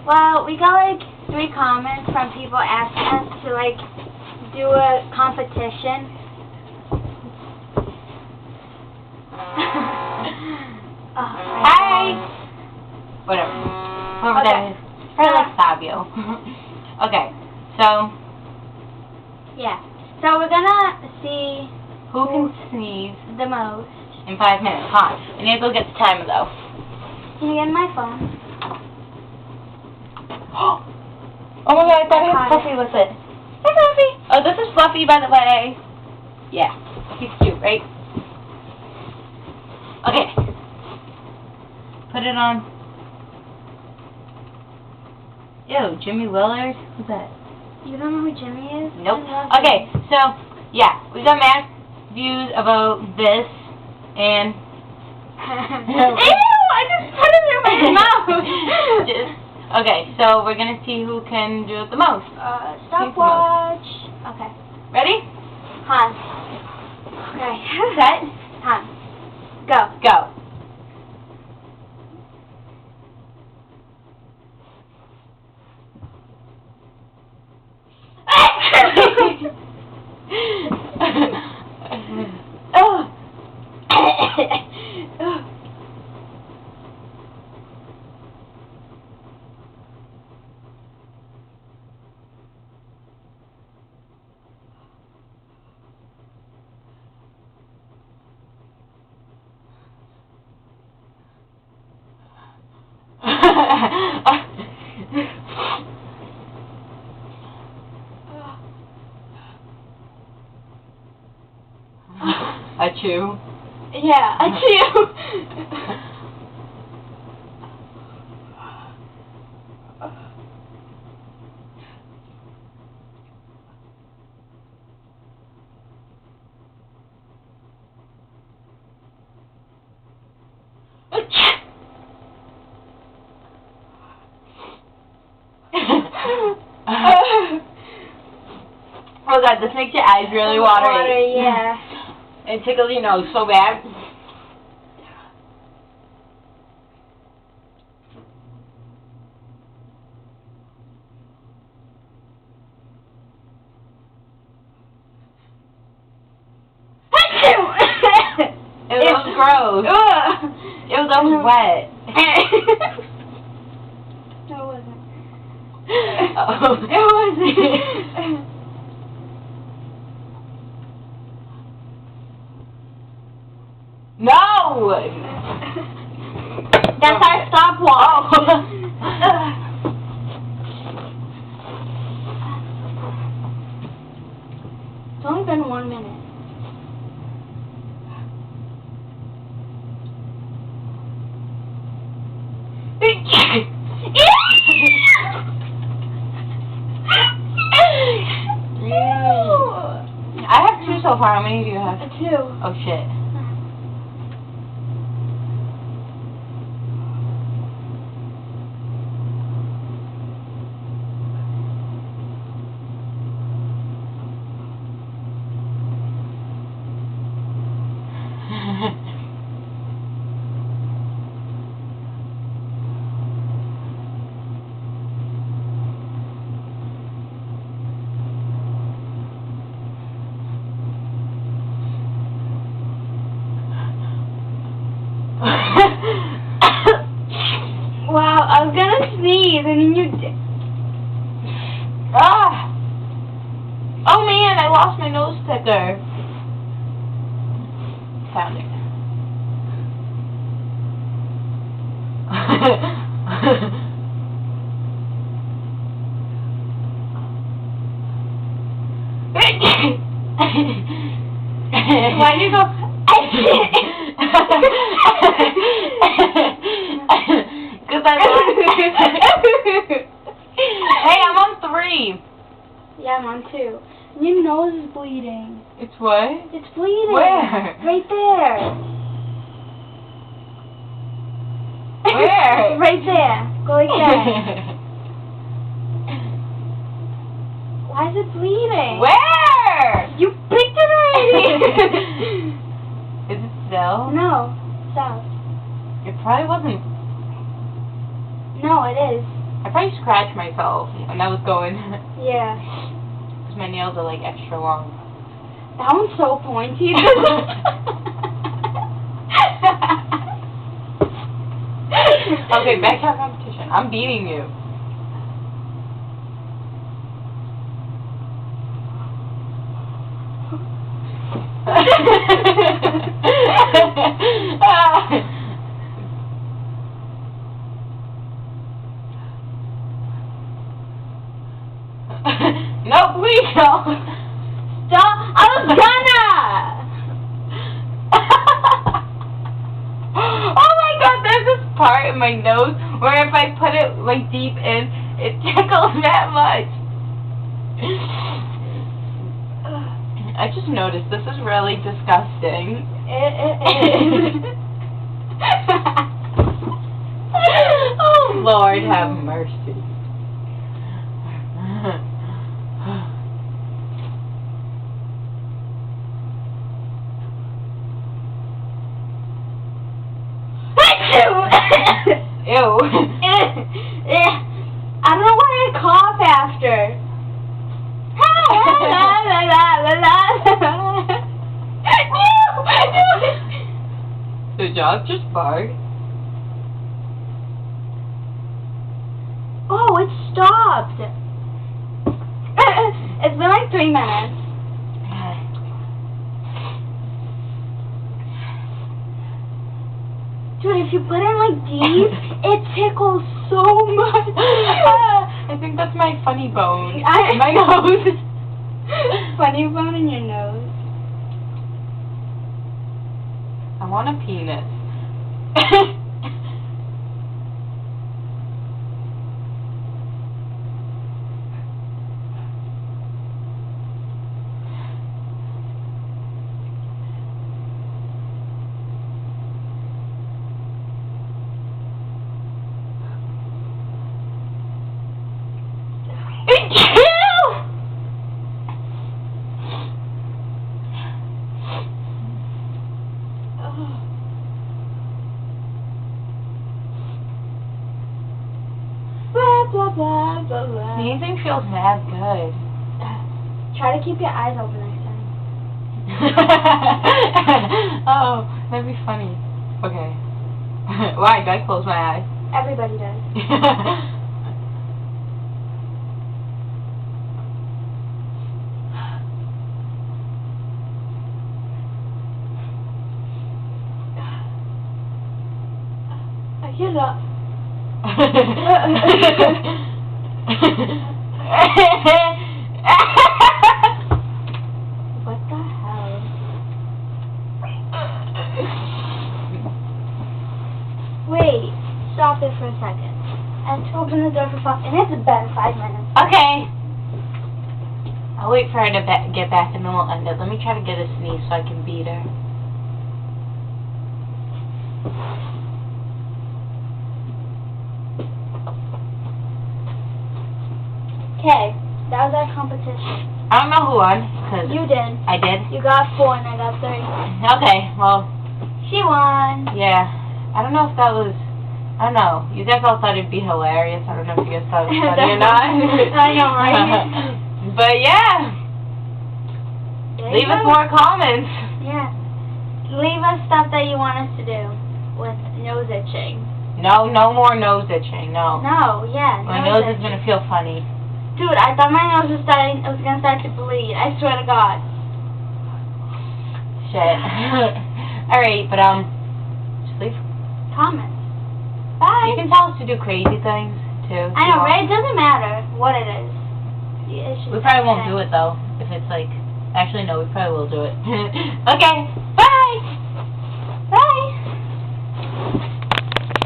Well, we got like 3 comments from people asking us to like do a competition. Hi! Whatever. Whoever that is. Probably like Fabio. Okay, so Yeah. So we're gonna see who can sneeze the most. in 5 minutes, huh? I need to go get the timer though. Can you get my phone? Oh my god, I thought I had Fluffy with it. Hi Fluffy! Oh, this is Fluffy, by the way. Yeah, he's cute, right? Okay. Put it on. Ew, Jimmy Willard? Who's that? You don't know who Jimmy is? Nope. Okay, so, yeah, we got max views about this, and... Ew! I just put it in my mouth! Okay, so we're gonna see who can do it the most. Stopwatch. Okay. Ready? Han. Okay. Set. Han. Go. Go. Oh. Achoo. Yeah, achoo. Oh god, this makes your eyes really watery. Yeah. It tickles your nose so bad. It was gross. It was almost wet. No, it wasn't. Oh. It wasn't. No! That's our stopwatch. Oh. It's only been 1 minute. I have 2 so far. How many do you have? 2. Oh shit. Wow, I was gonna sneeze and then you did. Ah! Oh man, I lost my nose sticker. Found it. Why do you go? Because I lost. Hey, I'm on 3. Yeah, I'm on 2. Your nose is bleeding. It's what? It's bleeding. Where? Right there. Where? Right there. Go like that. Why is it bleeding? Where? You picked it already. Is it still? No. Stop. It probably wasn't. No, it is. I probably scratch myself, and that was going. Yeah. Because my nails are like extra long. That one's so pointy. Okay, back to our competition. I'm beating you. No, please don't. Stop! I was gonna! Oh my god, there's this part in my nose where if I put it like deep in, it tickles that much. I just noticed this is really disgusting. Oh Lord, have mercy. Ew. I don't know why I cough after. The dog just barked. Oh, it stopped. It's been like 3 minutes. Dude, if you put it like deep, it tickles so much. I think that's my funny bone in I- my nose. Funny bone in your nose. I want a penis. Blah, blah, blah, blah, blah. Sneezing feels mad good. Try to keep your eyes open next time. Oh, that'd be funny. Okay. Why? Did I close my eyes? Everybody does. Get up. What the hell? Wait, stop it for a second. I have to open the door for 5, and it's been 5 minutes. Okay. I'll wait for her to get back and then we'll end it. Let me try to get a sneeze so I can beat her. Okay, that was our competition. I don't know who won, because You did. I did. You got 4 and I got 3. Okay, well, She won. yeah. I don't know if that was... I don't know. You guys all thought it'd be hilarious. I don't know if you guys thought it was funny or not. I know, right? But yeah. There Leave you us go. more comments. Yeah. Leave us stuff that you want us to do with nose itching. No more nose itching. No. No, yeah. My nose is gonna feel funny. Dude, I thought my nose was gonna start to bleed. I swear to God. Shit. Alright, but just leave. Comments. You Bye. can tell us to do crazy things too. I know, right? It doesn't matter what it is. We probably won't do it though. If it's like, actually no, we probably will do it. Okay. Bye.